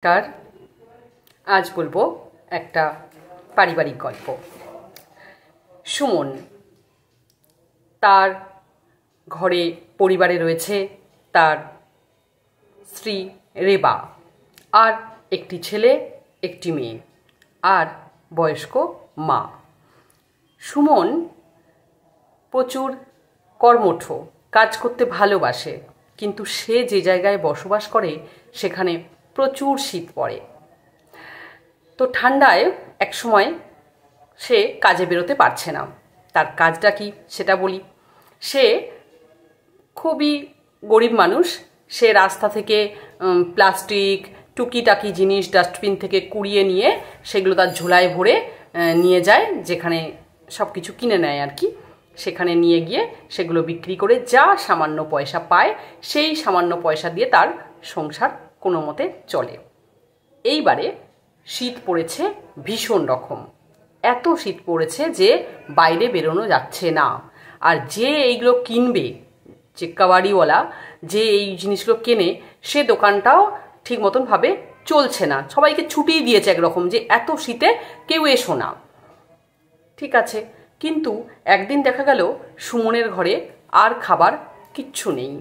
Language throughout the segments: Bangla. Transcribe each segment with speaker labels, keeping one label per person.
Speaker 1: কার আজ বলবো একটা পারিবারিক গল্প। সুমন তার ঘরে পরিবারে রয়েছে তার স্ত্রী রেবা আর একটি ছেলে একটি মেয়ে আর বয়স্ক মা। সুমন প্রচুর কর্মঠ, কাজ করতে ভালোবাসে, কিন্তু সে যে জায়গায় বসবাস করে সেখানে প্রচুর শীত পড়ে। তো ঠান্ডায় একসময় সে কাজে বেরোতে পারছে না। তার কাজটা কি সেটা বলি। সে খুবই গরিব মানুষ। সে রাস্তা থেকে প্লাস্টিক টুকিটাকি জিনিস ডাস্টবিন থেকে কুড়িয়ে নিয়ে সেগুলো তার ঝোলায় ভরে নিয়ে যায়, যেখানে সব কিছু কিনে নেয় আর কি। সেখানে নিয়ে গিয়ে সেগুলো বিক্রি করে যা সামান্য পয়সা পায় সেই সামান্য পয়সা দিয়ে তার সংসার কোনো মতে চলে। এইবারে শীত পড়েছে ভীষণ রকম, এত শীত পড়েছে যে বাইরে বেরোনো যাচ্ছে না। আর যে এইগুলো কিনবে, যে কাবাড়িওয়ালা যে এই জিনিসগুলো কেনে, সে দোকানটাও ঠিক মতনভাবে চলছে না। সবাইকে ছুটিয়ে দিয়েছে একরকম, যে এত শীতে কেউ এসো না। ঠিক আছে, কিন্তু একদিন দেখা গেল সুমনের ঘরে আর খাবার কিচ্ছু নেই।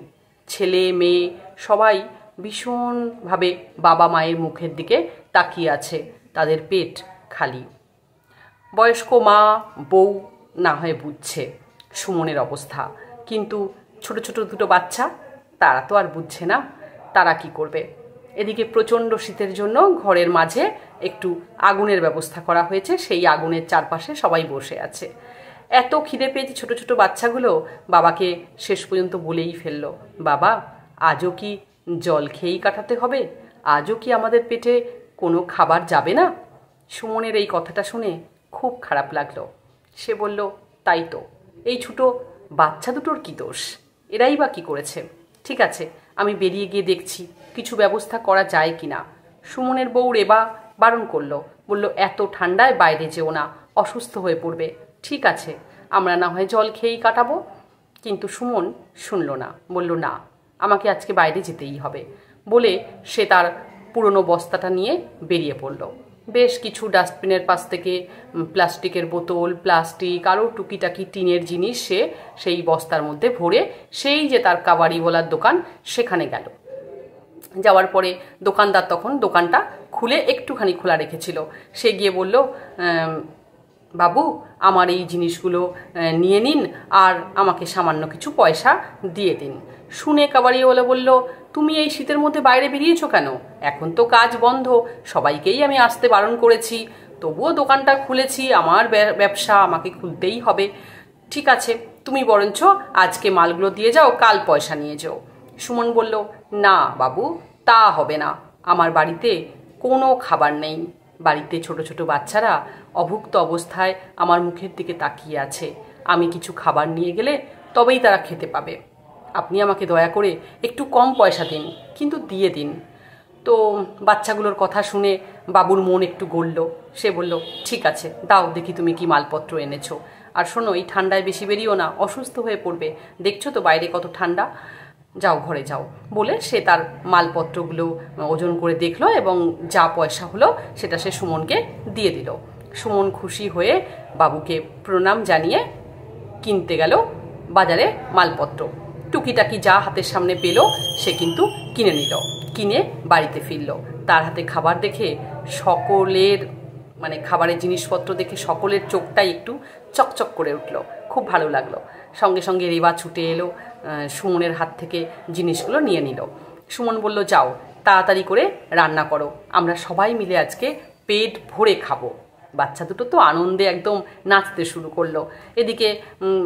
Speaker 1: ছেলে মেয়ে সবাই ভীষণভাবে বাবা মায়ের মুখের দিকে তাকিয়ে আছে, তাদের পেট খালি। বয়স্ক মা বউ না হয় বুঝছে সুমনের অবস্থা, কিন্তু ছোট ছোট দুটো বাচ্চা, তারা তো আর বুঝছে না, তারা কি করবে। এদিকে প্রচণ্ড শীতের জন্য ঘরের মাঝে একটু আগুনের ব্যবস্থা করা হয়েছে, সেই আগুনের চারপাশে সবাই বসে আছে। এত খিদে পেয়েছে ছোট ছোট বাচ্চাগুলো বাবাকে শেষ পর্যন্ত বলেই ফেললো, বাবা আজও কি জল খেয়েই কাটাতে হবে? আজও কি আমাদের পেটে কোনো খাবার যাবে না? সুমনের এই কথাটা শুনে খুব খারাপ লাগলো। সে বলল, তাই তো, এই ছোটো বাচ্চা দুটোর কী দোষ? এরাই বা কী করেছে? ঠিক আছে, আমি বেরিয়ে গিয়ে দেখছি কিছু ব্যবস্থা করা যায় কি না। সুমনের বউ রেবা বারণ করলো, বলল, এত ঠান্ডায় বাইরে যেও না, অসুস্থ হয়ে পড়বে। ঠিক আছে, আমরা না হয় জল খেয়েই কাটাবো। কিন্তু সুমন শুনল না, বলল, না, আমাকে আজকে বাইরে যেতেই হবে। বলে সে তার পুরনো বস্তাটা নিয়ে বেরিয়ে পড়ল। বেশ কিছু ডাস্টবিনের পাশ থেকে প্লাস্টিকের বোতল, প্লাস্টিক আরও টুকিটাকি টিনের জিনিস সে সেই বস্তার মধ্যে ভরে সেই যে তার কাবাড়িওয়ালার দোকান সেখানে গেল। যাওয়ার পরে দোকানদার তখন দোকানটা খুলে একটুখানি খোলা রেখেছিল। সে গিয়ে বলল, বাবু আমার এই জিনিসগুলো নিয়ে নিন আর আমাকে সামান্য কিছু পয়সা দিয়ে দিন। শুনে কাবাড়িওয়ালা বলল, তুমি এই শীতের মধ্যে বাইরে বেরিয়েছো কেন? এখন তো কাজ বন্ধ, সবাইকেই আমি আসতে বারণ করেছি, তবুও দোকানটা খুলেছি, আমার ব্যবসা, আমাকে খুলতেই হবে। ঠিক আছে, তুমি বরঞ্চ আজকে মালগুলো দিয়ে যাও, কাল পয়সা নিয়ে যাও। সুমন বলল, না বাবু, তা হবে না, আমার বাড়িতে কোনো খাবার নেই। বাড়িতে ছোট ছোট বাচ্চারা অভুক্ত অবস্থায় আমার মুখের দিকে তাকিয়ে আছে। আমি কিছু খাবার নিয়ে গেলে তবেই তারা খেতে পাবে। আপনি আমাকে দয়া করে একটু কম পয়সা দিন, কিন্তু দিয়ে দিন। তো বাচ্চাগুলোর কথা শুনে বাবুর মন একটু গড়ল। সে বলল, ঠিক আছে, দাও দেখি তুমি কি মালপত্র এনেছো। আর শোনো, এই ঠান্ডায় বেশি বেরিও না, অসুস্থ হয়ে পড়বে, দেখছো তো বাইরে কত ঠান্ডা, যাও ঘরে যাও। বলে সে তার মালপত্রগুলো ওজন করে দেখলো এবং যা পয়সা হলো সেটা সে সুমনকে দিয়ে দিল। সুমন খুশি হয়ে বাবুকে প্রণাম জানিয়ে কিনতে গেল বাজারে মালপত্র। টুকিটাকি যা হাতের সামনে পেল সে কিন্তু কিনে নিল। কিনে বাড়িতে ফিরল। তার হাতে খাবার দেখে সকলের, মানে খাবারের জিনিসপত্র দেখে সকলের চোখটাই একটু চকচক করে উঠল, খুব ভালো লাগলো। সঙ্গে সঙ্গে রেবা ছুটে এলো, সুমনের হাত থেকে জিনিসগুলো নিয়ে নিল। সুমন বলল, যাও তাড়াতাড়ি করে রান্না করো, আমরা সবাই মিলে আজকে পেট ভরে খাবো। বাচ্চা দুটো তো আনন্দে একদম নাচতে শুরু করলো। এদিকে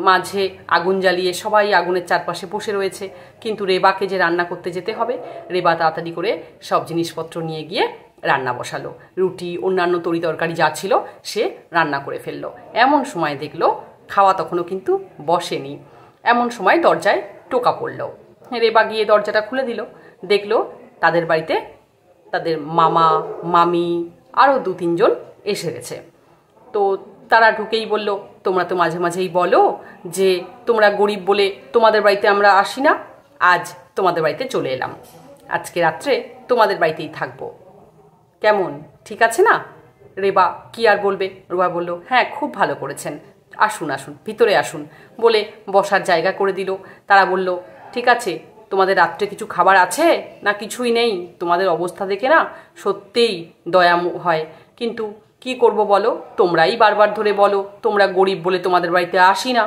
Speaker 1: মাঝে আগুন জ্বালিয়ে সবাই আগুনের চারপাশে বসে রয়েছে, কিন্তু রেবাকে যে রান্না করতে যেতে হবে, রেবা তাড়াতাড়ি করে সব জিনিসপত্র নিয়ে গিয়ে রান্না বসালো। রুটি অন্যান্য তরি তরকারি যা ছিল সে রান্না করে ফেললো। এমন সময় দেখলো খাওয়া তখনও কিন্তু বসেনি। এমন সময় দরজায় টোকা পড়লো। রেবা গিয়ে দরজাটা খুলে দিল। দেখলো তাদের বাড়িতে তাদের মামা মামি আরও 2-3 জন এসে গেছে। তো তারা ঢুকেই বলল, তোমরা তো মাঝে মাঝেই বলো যে তোমরা গরিব বলে তোমাদের বাড়িতে আমরা আসি না, আজ তোমাদের বাড়িতে চলে এলাম, আজকে রাত্রে তোমাদের বাড়িতেই থাকবো। কেমন, ঠিক আছে না? রেবা কি আর বলবে, রেবা বলল, হ্যাঁ খুব ভালো করেছেন, আসুন আসুন ভিতরে আসুন, বলে বসার জায়গা করে দিল। তারা বলল, ঠিক আছে, তোমাদের রাত্রে কিছু খাবার আছে না কিছুই নেই? তোমাদের অবস্থা দেখে না সত্যিই দয়া হয়, কিন্তু কি করব বলো, তোমরাই বারবার ধরে বলো তোমরা গরিব বলে তোমাদের বাড়িতে আসি না,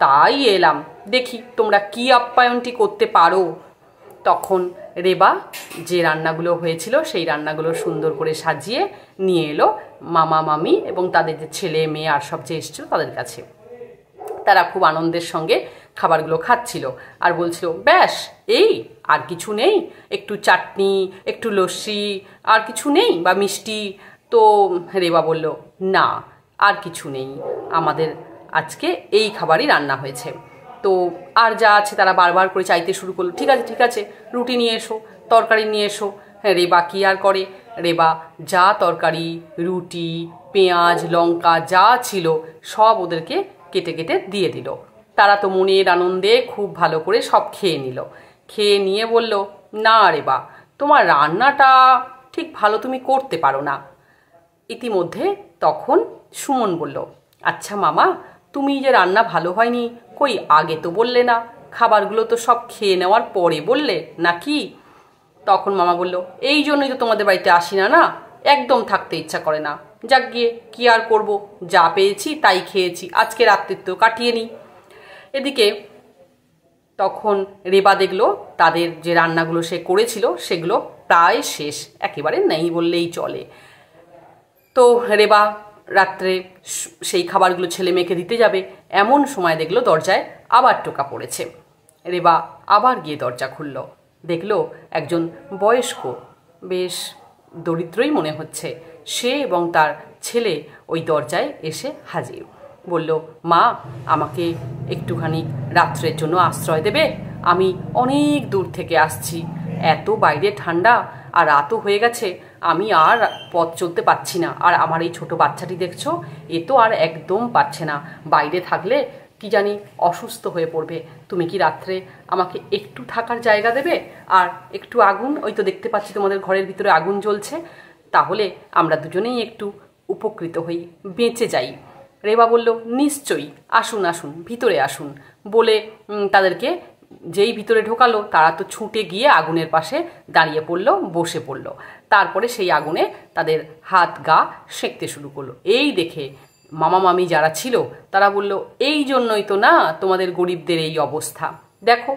Speaker 1: তাই এলাম, দেখি তোমরা কি আপ্যায়নটি করতে পারো। তখন রেবা যে রান্নাগুলো হয়েছিল সেই রান্নাগুলো সুন্দর করে সাজিয়ে নিয়ে এলো মামা মামি এবং তাদের যে ছেলে মেয়ে আর সব যে এসেছিল তাদের কাছে। তারা খুব আনন্দের সঙ্গে খাবারগুলো খাচ্ছিল আর বলছিল, ব্যাস এই, আর কিছু নেই? একটু চাটনি, একটু লস্যি, আর কিছু নেই বা মিষ্টি? তো রেবা বলল, না আর কিছু নেই, আমাদের আজকে এই খাবারই রান্না হয়েছে। তো আর যা আছে তারা বারবার করে চাইতে শুরু করলো, ঠিক আছে ঠিক আছে, রুটি নিয়ে এসো, তরকারি নিয়ে এসো। হ্যাঁ, রেবা কি আর করে, রেবা যা তরকারি, রুটি, পেঁয়াজ, লঙ্কা যা ছিল সব ওদেরকে কেটে কেটে দিয়ে দিল। তারা তো মনের আনন্দে খুব ভালো করে সব খেয়ে নিল। খেয়ে নিয়ে বলল, না রেবা, তোমার রান্নাটা ঠিক ভালো তুমি করতে পারো না। ইতিমধ্যে তখন সুমন বলল, আচ্ছা মামা, তুমি যে রান্না ভালো হয়নি, কই আগে তো বললে না? খাবারগুলো তো সব খেয়ে নেওয়ার পরে বললে নাকি? তখন মামা বলল, এই জন্যই তো তোমাদের বাড়িতে আসি না, না একদম থাকতে ইচ্ছা করে না। যাক গিয়ে কি আর করব, যা পেয়েছি তাই খেয়েছি, আজকে রাত্রে তো কাটিয়ে নিই। এদিকে তখন রেবা দেখলো তাদের যে রান্নাগুলো সে করেছিল সেগুলো প্রায় শেষ, একেবারে নেই বললেই চলে। তো রেবা রাত্রে সেই খাবারগুলো ছেলে মেয়েকে দিতে যাবে, এমন সময় দেখলো দরজায় আবার টোকা পড়েছে। রেবা আবার গিয়ে দরজা খুলল, দেখলো একজন বয়স্ক, বেশ দরিদ্রই মনে হচ্ছে, সে এবং তার ছেলে ওই দরজায় এসে হাজির। বলল, মা, আমাকে একটুখানি রাত্রের জন্য আশ্রয় দেবে? আমি অনেক দূর থেকে আসছি, এত বাইরে ঠান্ডা আর রাতও হয়ে গেছে, আমি আর পথ চলতে পারছি না। আর আমার এই ছোট বাচ্চাটি দেখছো, এ তো আর একদম পারছে না, বাইরে থাকলে কি জানি অসুস্থ হয়ে পড়বে। তুমি কি রাত্রে আমাকে একটু থাকার জায়গা দেবে? আর একটু আগুন, ওই তো দেখতে পাচ্ছি তোমাদের ঘরের ভিতরে আগুন জ্বলছে, তাহলে আমরা দুজনেই একটু উপকৃত হই, বেঁচে যাই। রেবা বলল, নিশ্চয়ই, আসুন আসুন ভিতরে আসুন, বলে তাদেরকে যেই ভিতরে ঢোকালো তারা তো ছুটে গিয়ে আগুনের পাশে দাঁড়িয়ে পড়লো, বসে পড়লো। তারপরে সেই আগুনে তাদের হাত গা সেঁকতে শুরু করলো। এই দেখে মামা মামি যারা ছিল তারা বলল, এই জন্যই তো না তোমাদের গরিবদের এই অবস্থা, দেখো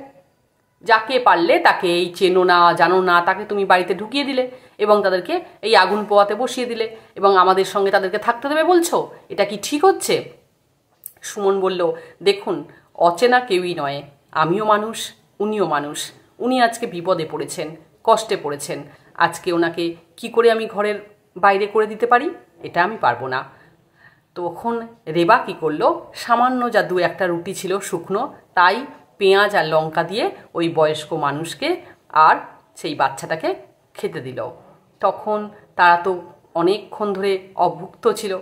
Speaker 1: যাকে পারলে তাকে এই চেনো না জানো না তাকে তুমি বাড়িতে ঢুকিয়ে দিলে এবং তাদেরকে এই আগুন পোয়াতে বসিয়ে দিলে এবং আমাদের সঙ্গে তাদেরকে থাকতে দেবে বলছো, এটা কি ঠিক হচ্ছে? সুমন বলল, দেখুন, অচেনা কেউই নয়, আমিও মানুষ, উনিও মানুষ, উনি আজকে বিপদে পড়েছেন, কষ্টে পড়েছেন, আজকে ওনাকে কি করে আমি ঘরের বাইরে করে দিতে পারি? এটা আমি পারবো না। তখন রেবা কি করলো, সামান্য যা দু একটা রুটি ছিল শুকনো, তাই পেঁয়াজ আর লঙ্কা দিয়ে ওই বয়স্ক মানুষকে আর সেই বাচ্চাটাকে খেতে দিল। তখন তারা তো অনেকক্ষণ ধরে অভুক্ত ছিল,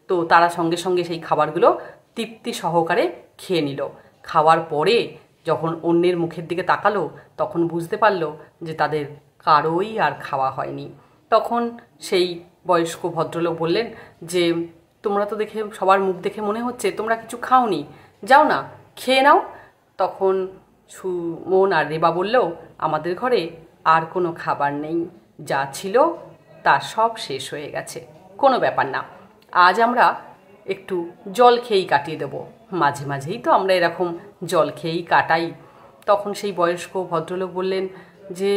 Speaker 1: তো তারা সঙ্গে সঙ্গে সেই খাবারগুলো তৃপ্তি সহকারে খেয়ে নিল। খাওয়ার পরে যখন অন্যের মুখের দিকে তাকালো তখন বুঝতে পারলো যে তাদের কারোই আর খাওয়া হয়নি। তখন সেই বয়স্ক ভদ্রলোক বললেন যে, তোমরা তো দেখে সবার মুখ দেখে মনে হচ্ছে তোমরা কিছু খাওনি, যাও না খেয়ে নাও। তখন সুমন আর রেবা বলল, আমাদের ঘরে আর কোনো খাবার নেই, যা ছিল তা সব শেষ হয়ে গেছে, কোনো ব্যাপার না, আজ আমরা একটু জল খেয়েই কাটিয়ে দেবো, মাঝে মাঝেই তো আমরা এরকম জল খেয়েই কাটাই। তখন সেই বয়স্ক ভদ্রলোক বললেন যে,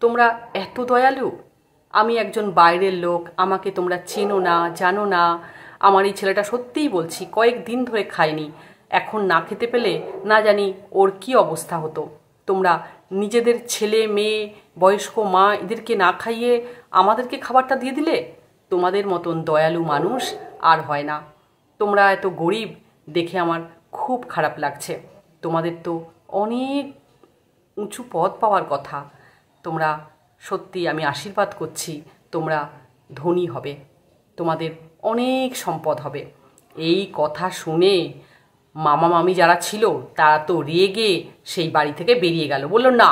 Speaker 1: তোমরা এত দয়ালু, আমি একজন বাইরের লোক, আমাকে তোমরা চেনো না জানো না, আমার এই ছেলেটা সত্যিই বলছি কয়েকদিন ধরে খায়নি, এখন না খেতে পেলে না জানি ওর কি অবস্থা হতো। তোমরা নিজেদের ছেলে মেয়ে বয়স্ক মা এদেরকে না খাইয়ে আমাদেরকে খাবারটা দিয়ে দিলে, তোমাদের মতন দয়ালু মানুষ আর হয় না। তোমরা এত গরিব দেখে আমার খুব খারাপ লাগছে, তোমাদের তো অনেক উঁচু পদ পাওয়ার কথা, তোমরা সত্যি আমি আশীর্বাদ করছি তোমরা ধনী হবে, তোমাদের অনেক সম্পদ হবে। এই কথা শুনে মামা মামি যারা ছিল তারা তো রেগে সেই বাড়ি থেকে বেরিয়ে গেল, বলল, না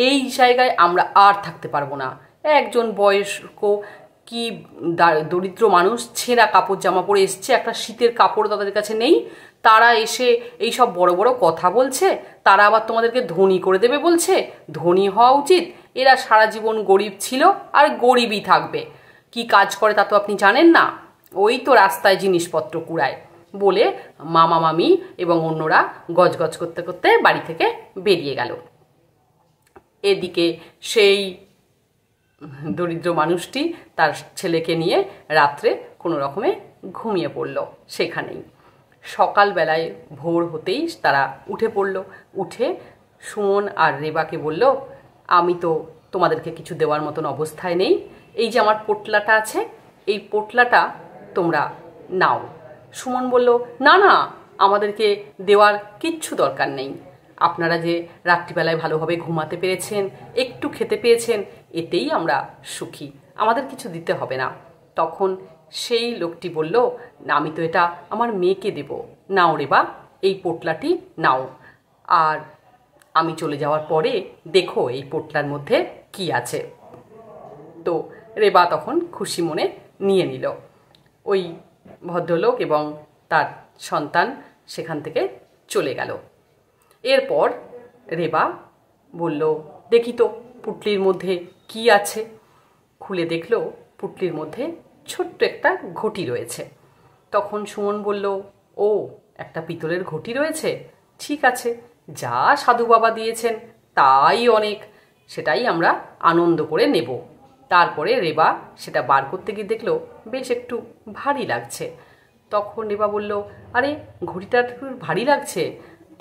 Speaker 1: এই জায়গায় আমরা আর থাকতে পারবো না, একজন বয়স্ক কি দরিদ্র মানুষ, ছেঁড়া কাপড় জামা পরে এসছে, একটা শীতের কাপড় তাদের কাছে নেই, তারা এসে এই সব বড় বড় কথা বলছে, তারা আবার তোমাদেরকে ধনী করে দেবে বলছে। ধনী হওয়া উচিত, এরা সারা জীবন গরিব ছিল আর গরিবই থাকবে, কি কাজ করে তা তো আপনি জানেন না, ওই তো রাস্তায় জিনিসপত্র কুড়ায় বলে মামা মামি এবং অন্যরা গজগজ করতে করতে বাড়ি থেকে বেরিয়ে গেল। এদিকে সেই দরিদ্র মানুষটি তার ছেলেকে নিয়ে রাত্রে কোনো রকমে ঘুমিয়ে পড়ল সেখানেই। সকালবেলায় ভোর হতেই তারা উঠে পড়ল। উঠে সুমন আর রেবাকে বলল, আমি তো তোমাদেরকে কিছু দেওয়ার মতন অবস্থায় নেই, এই যে আমার পোটলাটা আছে, এই পোটলাটা তোমরা নাও। সুমন বলল, না না, আমাদেরকে দেওয়ার কিচ্ছু দরকার নেই, আপনারা যে রাত্রিবেলায় ভালোভাবে ঘুমাতে পেরেছেন, একটু খেতে পেয়েছেন, এতেই আমরা সুখী, আমাদের কিছু দিতে হবে না। তখন সেই লোকটি বলল, আমি তো এটা আমার মেয়েকে দেব, নাও রেবা, এই পোটলাটি নাও, আর আমি চলে যাওয়ার পরে দেখো এই পোটলার মধ্যে কি আছে। তো রেবা তখন খুশি মনে নিয়ে নিল। ওই ভদ্রলোক এবং তার সন্তান সেখান থেকে চলে গেল। এরপর রেবা বলল, দেখি তো পুটলির মধ্যে কি আছে। খুলে দেখলো পুটলির মধ্যে ছোট্ট একটা ঘটি রয়েছে। তখন সুমন বলল, ও, একটা পিতলের ঘটি রয়েছে, ঠিক আছে, যা সাধু বাবা দিয়েছেন তাই অনেক, সেটাই আমরা আনন্দ করে নেব। তারপরে রেবা সেটা বার করতে গিয়ে দেখলো বেশ একটু ভারী লাগছে। তখন রেবা বলল, আরে ঘটিটা একটু ভারী লাগছে।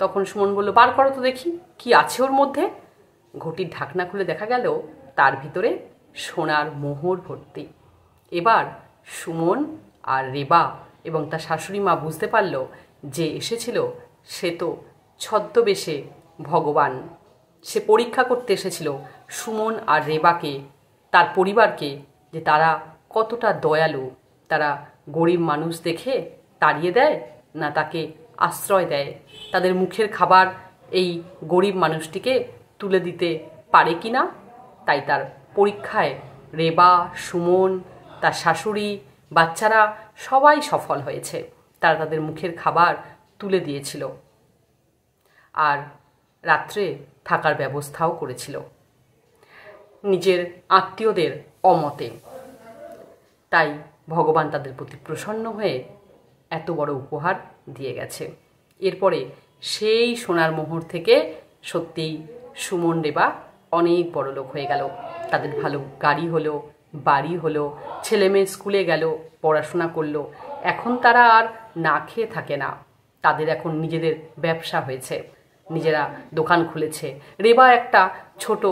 Speaker 1: তখন সুমন বলল, বার করো তো দেখি কি আছে ওর মধ্যে। ঘটির ঢাকনা খুলে দেখা গেল তার ভিতরে সোনার মোহর ভর্তি। এবার সুমন আর রেবা এবং তার শাশুড়ি মা বুঝতে পারল যে এসেছিল সে তো ছদ্মবেশে ভগবান, সে পরীক্ষা করতে এসেছিল সুমন আর রেবাকে, তার পরিবারকে, যে তারা কতটা দয়ালু, তারা গরিব মানুষ দেখে তাড়িয়ে দেয় না তাকে আশ্রয় দেয়, তাদের মুখের খাবার এই গরিব মানুষটিকে তুলে দিতে পারে কি না। তাই তার পরীক্ষায় রেবা, সুমন, তার শাশুড়ি, বাচ্চারা সবাই সফল হয়েছে, তারা তাদের মুখের খাবার তুলে দিয়েছিল আর রাত্রে থাকার ব্যবস্থাও করেছিল নিজের আত্মীয়দের অমতে। তাই ভগবান তাদের প্রতি প্রসন্ন হয়ে এত বড় উপহার দিয়ে গেছে। এরপরে সেই সোনার মোহর থেকে সত্যিই সুমন রেবা অনেক বড় লোক হয়ে গেল, তাদের ভালো গাড়ি হলো, বাড়ি হলো, ছেলে মেয়ে স্কুলে গেল, পড়াশোনা করলো। এখন তারা আর না খেয়ে থাকে না, তাদের এখন নিজেদের ব্যবসা হয়েছে, নিজেরা দোকান খুলেছে। রেবা একটা ছোট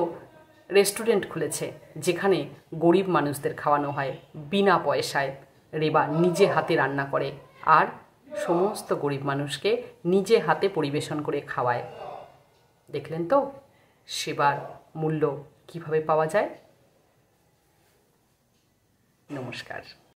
Speaker 1: রেস্টুরেন্ট খুলেছে যেখানে গরিব মানুষদের খাওয়ানো হয় বিনা পয়সায়। রেবা নিজে হাতে রান্না করে আর সমস্ত গরিব মানুষকে নিজে হাতে পরিবেশন করে খাওয়ায়। দেখলেন তো সেবার মূল্য কিভাবে পাওয়া যায়। নমস্কার।